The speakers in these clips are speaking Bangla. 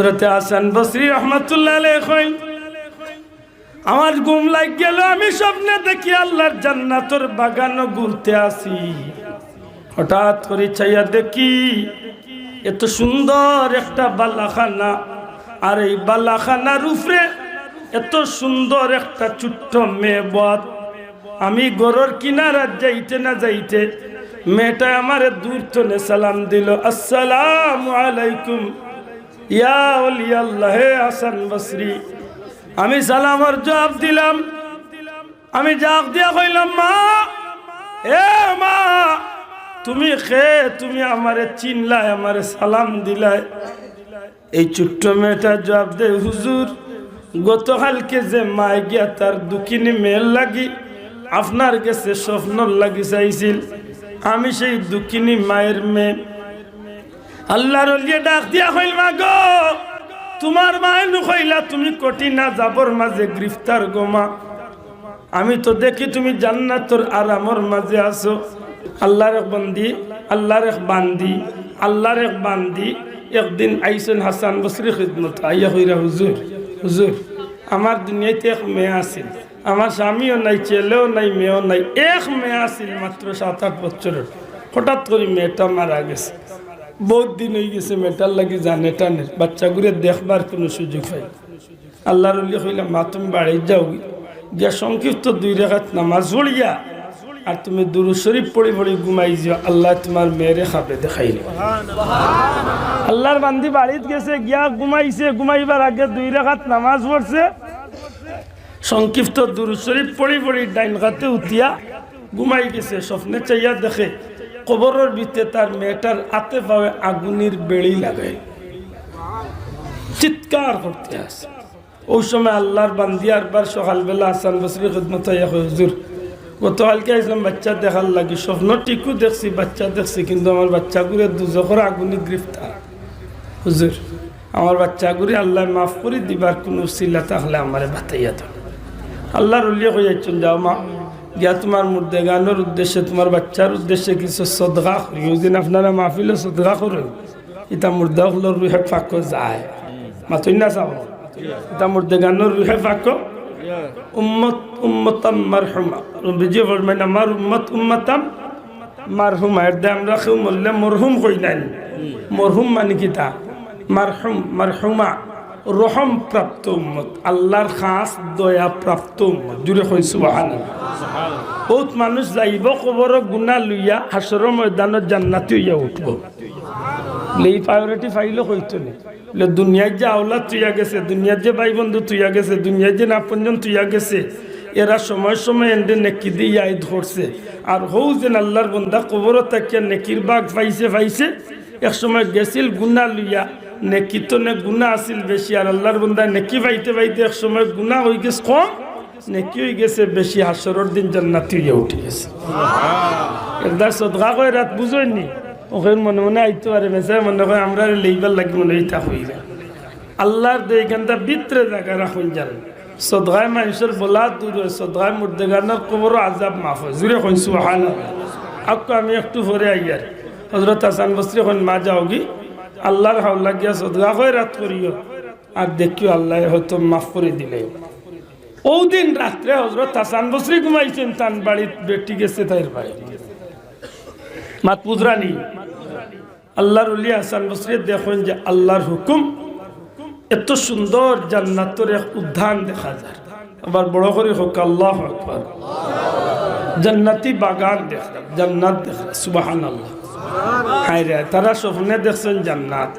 হযরত হাসান বসরি রাহমাতুল্লাহ আলাইহি কইন, আমার ঘুম লাগ গেল, আমি স্বপ্নে দেখি আল্লাহর জান্নাতের বাগানে ঘুরতে আসি। হঠাৎ করে চাইয়া দেখি এত সুন্দর একটা বালাখানা, আর এই বালাখানার উপরে এত সুন্দর একটা ছোট্ট মেয়ে বত। আমি গরুর কিনারা যাইতে না যাইতে মেয়েটা আমারে দূর থেকে সালাম দিল, আসসালামু আলাইকুম ইয়া ওলি আল্লাহ হাসান বসরি। আমি সালামের জবাব দিলাম। আমি জাগ দিয়া কইলাম, মা, এ মা, তুমি খে, তুমি আমারে চিনলাই, আমারে সালাম দিলাই? এই ছোট্ট মেয়েটা জবাব দে, হুজুর, গতকালকে যে মায় গিয়া তার দুঃখিনী মেয়ের লাগি আপনার কাছে স্বপ্ন লাগি চাইছিল, আমি সেই দুঃখিনী মায়ের মেয়ে। আল্লাহর ওলিয়ে ডাক দিয়া কইল, মা গো, তোমার মায় নকইলা তুমি কঠিনা যাবর মাঝে গ্রেফতার গোমা। আমি তো দেখি তুমি জান্নাতের আরামর মাঝে আছো। আল্লাহর এক বন্দি, আল্লাহর এক বান্দি, আল্লাহর এক বান্দি একদিন আইসেন হাসান বসরি খিদমত, আইয়া কইরা, হুজুর, হুজুর, আমার দুনিয়াতে এক মেয়ে আছিল, আমার স্বামীও নাই, ছেলেও নাই, মেয়েও নাই, এক মেয়ে আছিল মাত্র 7-8 বছরের। হঠাৎ করে মেয়েটা মারা গেছে। বহুত দিন হয়ে গেছে, মেয়েটার লাগি জানে টানে বাচ্চাগুলো দেখবার কোনো সুযোগ হয়। আল্লাহর ওলি কইলাম, মা, তুমি বাড়ি যাও গিয়া সংক্ষিপ্ত 2 রাকাত নামাজ পড়িয়া আর তুমি দুরূদ শরীফ পড়ি পড়ি ঘুমাই যাও, আল্লাহ তোমার মেয়েরে খাবে দেখাইল। আল্লাহর বান্দি বাড়িতে গেছে, গিয়া ঘুমাইছে। ঘুমাইবার আগে 2 রাকাত নামাজ পড়ছে, সংক্ষিপ্ত দুরূদ শরীফ পড়ি পড়ি ডাইন কাতে উঠিয়া ঘুমাই গেছে। স্বপ্নে চাইয়া দেখে কবরের ভিতরে তার মেয়েটার হাতে পায়ে আগুনের বেড়ি লাগাই, চিৎকার করতে আসে। ওই সময় আল্লাহর বান্দি আরবার সকালবেলা হাসান বসরি খিদমত আইয়া কয়, হুজুর, গতকালকে আসলাম বাচ্চা দেখার লাগি, স্বপ্ন ঠিকও দেখছি, বাচ্চা দেখছি, কিন্তু আমার বাচ্চাগুলো দুজখর আগুনে গ্রেফতার। হুজুর, আমার বাচ্চাগুলি আল্লাহ মাফ করে দিবার কোনো উসিলা থাকলে আমারে বাতাইয়া দাও। আল্লাহর ওলিয়ে কইয়াছেন, যাও মা, গিয়া তোমার মুর্দে গানোর উদ্দেশ্যে, তোমার বাচ্চার উদ্দেশ্যে কিছু সদকা করি। ওই দিন আপনারা মাহফিলে সদকা করেন, এটা মুর্দা হলোর রুহে ফাঁক যায়, মাথুই না চাও, এটা মুর্দে গানোর রুহে ফাঁক। উম্মত উম্মতাম মারহুমা, বিজয় ফরমাইন, আমার উম্মত উম্মতাম মারহুমা। এর দে আমরা কেউ মরলে মরহুম কই নাই, মরহুম মানে কি তা মারহুম, মারহুমা রহম প্রাপ্ত উম্মত, আল্লাহর খাস দয়া প্রাপ্ত উম্মত। জুড়ে কই সুবহানাল্লাহ। বহুত মানুষ যাইব কবর গুণা লইয়া হাসরের ময়দানত জান্নাতি হইয়া উঠব। এই প্রায়োরিটি ফাইলে কইতো না, দুনিয়ার যে আওলাদ তুইয়া গেছে, দুনিয়ার যে ভাই বন্ধু তুইয়া গেছে, দুনিয়ার যে আপনজন তুইয়া গেছে, এরা সময় সময় এন্ডে নেকি দিয়ে ইয়াদ করছে। আর হৌ যেন আল্লাহর বন্দা কবর তাকিয়া নেকির বাগ পাইছে, এক সময় গেছিল গুণা লইয়া, নেকি তো নে গুণা আসিল বেশি, আর আল্লাহর বন্দা নেকি পাইতে এক সময় গুণা হয়ে গেছে কম, নেকি হয়ে গেছে বেশি, হাসরের দিন জান্নাতি হইয়া উঠে গেছে। একদার সদকা কয় রাত বুঝইনি, ওখানে মনে মনে আইতে পারে, মেসে মনে হয় আমরা লেইবার লাগি, মনে এইটা হইবে। আল্লাহর এইখানটা ভিতরে জায়গা রাখুন জান, সদগায় মানুষের বলা দূর হয়, সদগায় মুর্দেগানোর কবর আজাব মাফ হয়। জুড়ে কইন সুবহানাল্লাহ। আপনি আমি একটু পরে আইয়ার হযরত হাসান বসরি এখন মা যাওগি, আল্লাহর হাওলা গিয়া সদগা কয় রাত করিও, আর দেখিও আল্লাহ হয়তো মাফ করে দিলে। ওই দিন রাত্রে হযরত হাসান বসরি ঘুমাইছেন, তান বাড়ির বেটি গেছে তাইর বাড়ি মাত পুজরানি। আল্লাহর ওলি হাসান বসরি দেখেন যে আল্লাহর হুকুম, এত সুন্দর জান্নাতের এক উদ্যান দেখা যায়। আবার বড় করে হোক আল্লাহু আকবার, জান্নাতি বাগান দেখা, জান্নাত দেখা, সুবহানাল্লাহ। হায় রে, তারা স্বপ্নে দেখছেন জান্নাত।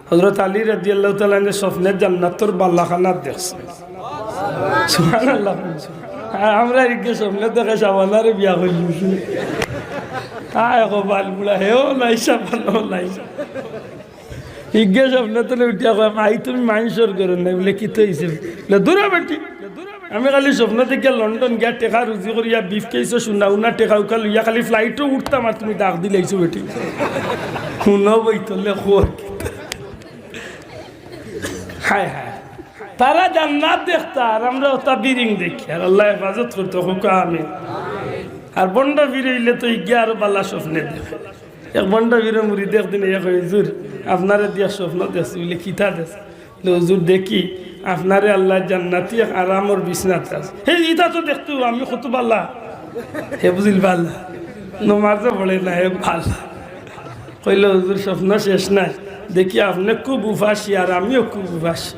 হযরত আলী রাদিয়াল্লাহু তাআলা স্বপ্নে জান্নাতের বালাখানা দেখছেন, সুবহানাল্লাহ। আমরা এদিকে স্বপ্নে দেখে সাবানারে বিয়া করছি, এখন বাল বুড়া হেও নাই, সাবানও নাই। ইজ্ঞে স্বপ্নে তো উঠিয়া কয়, মাই তুমি মাইন্সর করো না, বলে কি তো হয়েছে, দূরা বেটি। আমি খালি স্বপ্ন থেকে লন্ডন গিয়া টেকা রুজি করিয়া বিফ খেয়েছো, শুনা উনা টেকা উকা লইয়া খালি ফ্লাইটও উঠতাম, আর তুমি ডাক দিলাইছো বেটি, শুনো বইতলে খোর। হায় হায়, তারা জান্নাত দেখতা, আর আমরা ওটা বিরিং দেখি, আর আল্লাহ হেফাজত করতো, হুকা আমি। আর বন্ডা বিরইলে তো ইজ্ঞা আরো বালা স্বপ্নে দেখে। এক বন্ডা বীর মুড়ি একদিন হুজুর আপনারা দিয়া স্বপ্ন দেখছি বলে কিতা দেশ, হুজুর দেখি আপনারে আল্লাহ জান্নাতি আরামর বিছনাতে আছে। হে ইটা তো দেখতো আমি কত ভাল্লা, হে বুঝিল ভাল্লা নমাজও পড়ে না, হে ভাল্লা। কইল হুজুর স্বপ্ন শেষ নাই, দেখি আপনি খুব উপাসী আর আমিও খুব উপাসী।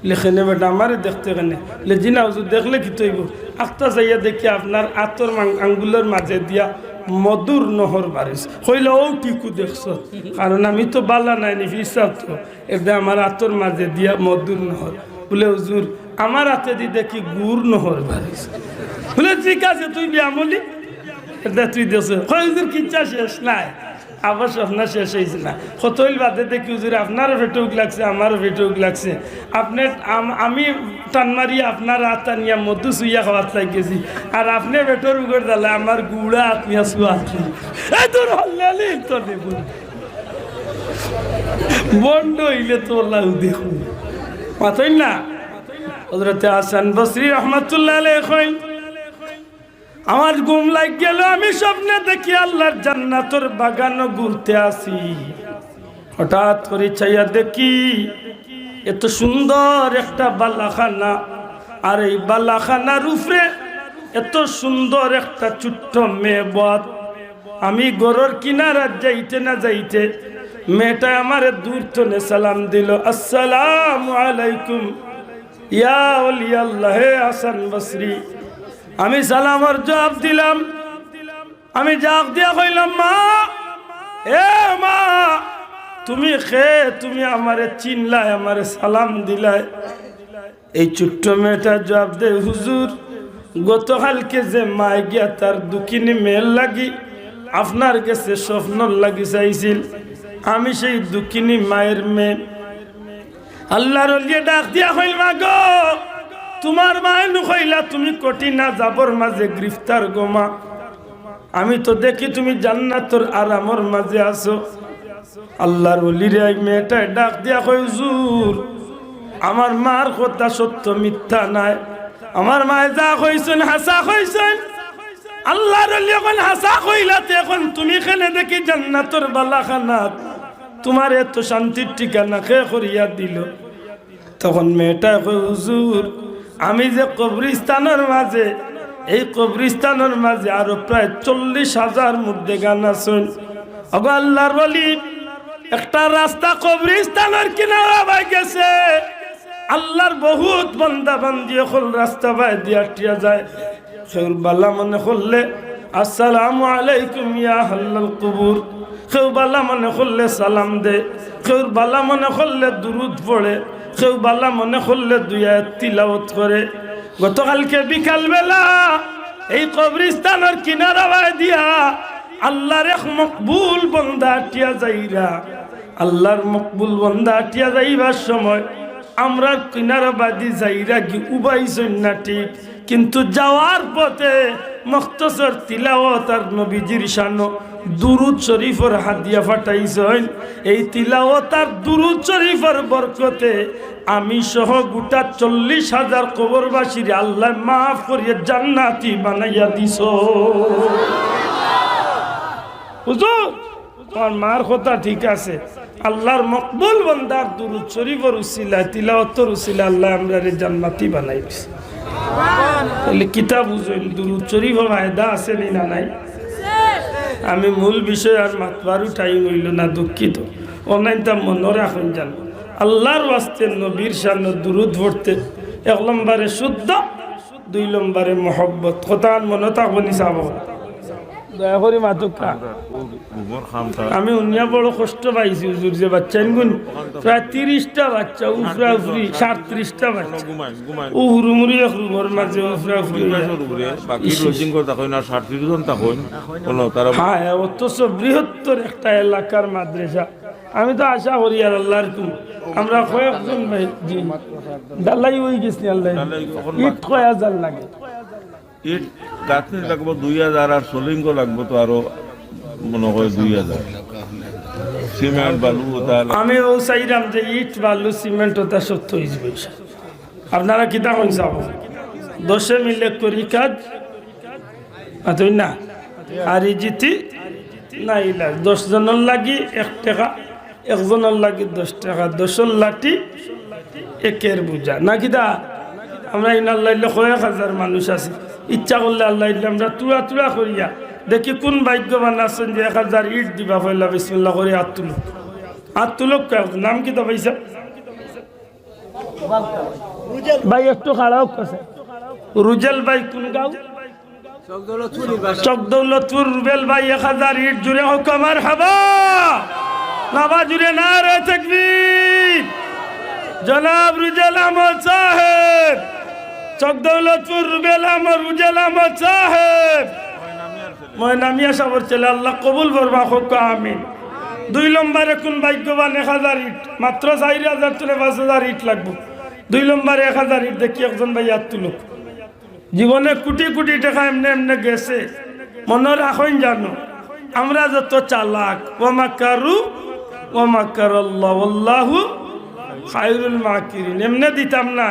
লেখেনে বেটা আমারে দেখতে কেনে জিনা হুজুর দেখলে কি তৈব আখতা যাইয়া দেখি আপনার আতর আঙ্গুলের মাঝে দিয়া মধুর নহর বারিস। কইল ও টিকু দেখছ, কারণ আমি তো বালা নাই নি হিসাব তো এটা আমার আতর মাঝে দিয়া মধুর নহর। বলে হুজুর আমার হাতে দি দেখি গুড় নহর বারিস। বলে ঠিক আছে তুই বিয়ামলি এটা তুই দেখছ। হুজুর কিচ্ছা শেষ নাই, আবার স্বপ্ন শেষ হয়েছে না। কতইল বাদে দেখি হুজুর আপনারও ভেটুক লাগছে আমারও ভেটুক লাগছে। আপনি আমি টান মারি আপনার হাত টানিয়া মধু চুইয়া খাওয়াত লাগেছি, আর আপনি ভেটর উগর দালে আমার গুড়া আত্মীয় চুয়া তোর হল্লালি তো দেখুন বন্ড হইলে তো লাউ দেখুন মাতই না। হযরতে হাসান বসরি রহমাতুল্লাহ আলাইহি কইন আমার ঘুম লাগ গেল, আমি স্বপ্নে দেখি আল্লাহর জান্নাতের বাগানও ঘুরতে আসি। হঠাৎ করে চাইয়া দেখি এত সুন্দর একটা বালাখানা, আর এই বালাখানার উপরে এত সুন্দর একটা ছোট্ট মেয়ে বদ। আমি গরুর কিনারা যাইতে না যাইতে মেয়েটা আমারে দূর থেকে সালাম দিল, আসসালামু আলাইকুম ইয়া ওলিয়া আল্লাহ হে হাসান বসরি। আমি সালামের জবাব দিলাম, আমি জাগ দিয়া কইলাম মা, এ মা তুমি খে, তুমি আমারে চিনলাই, আমারে সালাম দিলাই। এই ছোট্ট মেয়েটা জবাব দে, হুজুর গতকালকে যে মায় গিয়া তার দুঃখিনী মেয়ের লাগি আপনার কাছে স্বপ্ন লাগি চাইছিল, আমি সেই দুঃখিনী মায়ের মেয়ে। আল্লাহর ওলিয়ে ডাক দিয়া কইল, মা গো তোমার মায় নুকইলা তুমি কঠিনা যাবর মাঝে গ্রেফতার গোমা, আমি তো দেখি তুমি জান্নাতের আরামর মাঝে আছো। আল্লাহর ওলিরে মেয়েটা ডাক দিয়া কই, হুজুর আমার মার কথা সত্য মিথ্যা নাই, আমার মায় যা কইছেন হাসা কইছেন। আল্লাহর ওলি এখন হাসা কইলাতে এখন তুমি খেলে দেখি জান্নাতের বালাখানাত তোমার এত শান্তির ঠিকানা কে করিয়া দিল। তখন মেয়েটা কই, হুজুর আমি যে কবরিস্তানের মাঝে, এই কবরিস্তানের মাঝে আরো প্রায় 40,000 মধ্যে গান আছেন। আবার আল্লাহর ওলি একটা রাস্তা কবরিস্তানের কিনারা বাই গেছে, আল্লাহর বহুত বান্দা বান্দি এখন রাস্তা বাই দিয়া টিয়া যায়। সেউর বালা মনে করলে আসসালামু আলাইকুম ইয়া আহলাল কুবুর, কেউ বালা মনে করলে সালাম দে, কেউ বালা মনে করলে দুরুদ পড়ে, কেউ বালা মনে করলে দুই আয়াত তিলাওয়াত করে। গতকালকে বিকাল বেলা এই কবরিস্তানের কিনারা বাই দিয়া আল্লাহর এক মকবুল বান্দা টিয়া যাইরা, আল্লাহর মকবুল বান্দা টিয়া যাইবার সময় আমরা কিনারা বাদি যাইরা কি উবাইছেন না ঠিক, কিন্তু যাওয়ার পথে মুখতসর তিলাওয়াত আর নবীজির শানো দুরুদ শরীফের হাদিয়া ফাটাইছেন। এই তিলাওয়াত আর দুরুদ শরীফের বরকতে আমি সহ গোটা 40,000 কবরবাসীর আল্লাহ মাফ করিয়ে জান্নাতি বানাইয়া দিছ। হুজুর তোমার মার কথা ঠিক আছে, আল্লাহর মকবুল বান্দার দুরুদ শরীফের উসিলা তিলাওয়াতের উসিলা আল্লাহ আমরারে জান্নাতি বানাই দিছে। তাহলে কিতাব বুঝইল দুরুদ শরীফের ফায়দা আছে না নাই? আমি মূল বিষয় আর মাতবারও টাইম হইল না, দুঃখিত। অনাইতা মনে রাখুন জান আল্লাহর ওয়াস্তে নবীর শানে দুরুদ পড়তে 1 নম্বরে শুদ্ধ, 2 নম্বরে মহব্বত। কথা মনে থাকবনি চাব দয়া করে মাতুকা। আমি উনিয়া বড় কষ্ট পাইছি হুজুর, যে বাচ্চা গুণ প্রায় 30টা বাচ্চা উফরা উফরি 37টা বাচ্চা উহুরুমুরি এক রুমের মাঝে উফরা উফরি। হ্যাঁ অথচ বৃহত্তর একটা এলাকার মাদ্রাসা। আমি তো আশা করি আর আল্লাহর আমরা কয়েকজন ডালাই হয়ে গেছি, আল্লাহ ইট কয়া জাল লাগে, ইট গাছে লাগবো 2000 আর সলিঙ্গ লাগবো তো আরো মনে হয় 2000 সিমেন্ট বালু। আমি ও চাইলাম যে ইট বালু সিমেন্ট ওটা সত্য হয়েছে। আপনারা কিতা কইন চাব 10 মিলে করি কাজ আতই না, আর জিতি না ইলা 10 জনের লাগি 1 টাকা, 1 জনের লাগি 10 টাকা, 10 লাঠি একের বোঝা না কিতা আমরা ইনাল্লাহ কয়েক হাজার মানুষ আছি ইচ্ছা করলে আল্লাহ আমরা তুড়া তুড়া করিয়া দেখি কোন ভাগ্যবান আছেন যে 1000 ইট দিবা পয়লা বিসমিল্লাহ করে হাত তুলক নাম কি তো পয়সা ভাই একটু খারাপ আছে রুজেল ভাই কোন গাঁও চকদৌলতপুর রুবেল ভাই 1000 ইট জুড়ে হোক আমার হাবা নাবা জুড়ে না রে তাকবীর জনাব রুজেল আহমদ সাহেব চকদৌলতপুর রুবেল আহমদ রুজেল আহমদ সাহেব ময়নামিয়া সাবর ছেলে আল্লাহ কবুল করবা হোক আমিন 2 নম্বরে কোন ভাগ্যবান 1000 ইট মাত্র 4000 তুলে 5000 ইট লাগবে 2 নম্বরে 1000 ইট দেখি একজন ভাই হাত তুলুক জীবনে কোটি কোটি টাকা এমনি এমনি গেছে মনে রাখেন জানো আমরা যত চালাক ওয়ামাকারু ওয়ামাকারাল্লাহু আল্লাহু খায়রুল মাকিরিন এমনি দিতাম না